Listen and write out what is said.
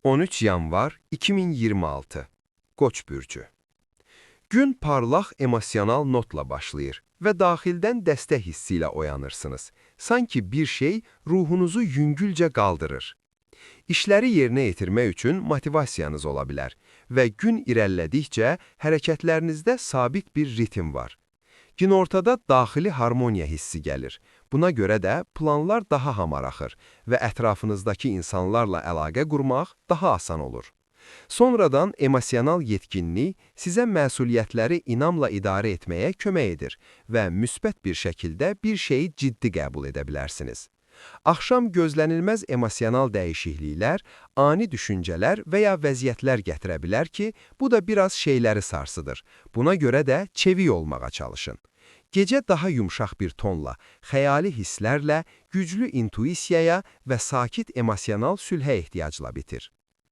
13 yanvar 2026 Qoç bürcü. Gün parlaq emosional notla başlayır və daxildən dəstək hissi ilə oyanırsınız. Sanki bir şey ruhunuzu yüngülcə qaldırır. İşləri yerinə yetirmək üçün motivasiyanız ola bilər və gün irəlilədikcə hərəkətlərinizdə sabit bir ritm var. Günortada daxili harmoniya hissi gəlir. Buna görə də planlar daha hamar axır və ətrafınızdakı insanlarla əlaqə qurmaq daha asan olur. Sonradan emosional yetkinlik sizə məsuliyyətləri inamla idarə etməyə kömək edir və müsbət bir şəkildə bir şeyi ciddi qəbul edə bilərsiniz. Axşam gözlənilməz emosional dəyişikliklər, ani düşüncələr və ya vəziyyətlər gətirə bilər ki, bu da biraz şeyləri sarsıdır. Buna görə də çevik olmağa çalışın. Gecə daha yumşaq bir tonla, xəyali hisslərlə, güclü intuisiyaya və sakit emosional sülhə ehtiyacla bitir.